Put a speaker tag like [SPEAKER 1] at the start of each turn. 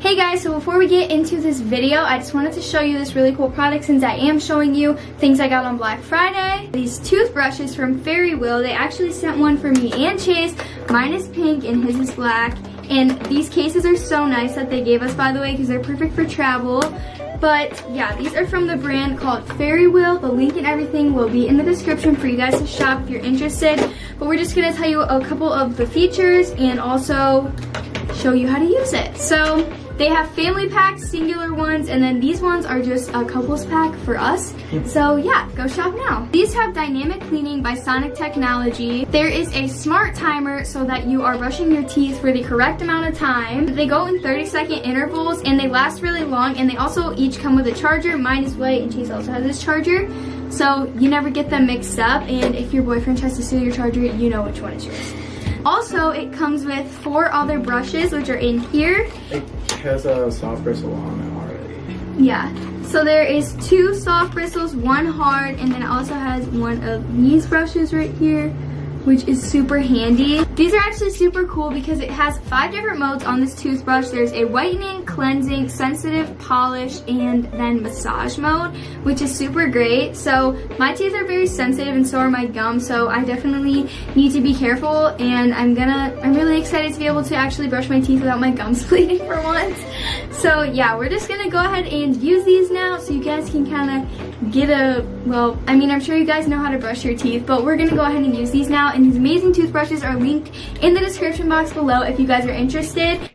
[SPEAKER 1] Hey guys, so before we get into this video, I just wanted to show you this really cool product since I am showing you things I got on Black Friday. These toothbrushes from Fairywill, they actually sent one for me and Chase. Mine is pink and his is black. And these cases are so nice that they gave us, by the way, because they're perfect for travel. But yeah, these are from the brand called Fairywill. The link and everything will be in the description for you guys to shop if you're interested. But we're just going to tell you a couple of the features and also show you how to use it. So they have family packs, singular ones, and then these ones are just a couples pack for us. So yeah, go shop now. These have dynamic cleaning by Sonic Technology. There is a smart timer so that you are brushing your teeth for the correct amount of time. They go in 30-second intervals and they last really long, and they also each come with a charger. Mine is white and Chase also has this charger. So you never get them mixed up, and if your boyfriend tries to steal your charger, you know which one is yours. Also, it comes with 4 other brushes, which are in here.
[SPEAKER 2] It has a soft bristle on it already.
[SPEAKER 1] Yeah, so there is 2 soft bristles, 1 hard, and then it also has one of these brushes right here, which is super handy. These are actually super cool because it has 5 different modes on this toothbrush. There's a whitening, cleansing, sensitive, polish, and then massage mode, which is super great. So my teeth are very sensitive and so are my gums, so I definitely need to be careful, and I'm really excited to be able to actually brush my teeth without my gums bleeding for once. So yeah, we're just gonna go ahead and use these now so you guys can kind of get well, I mean, I'm sure you guys know how to brush your teeth, but we're gonna go ahead and use these now. And these amazing toothbrushes are linked in the description box below if you guys are interested.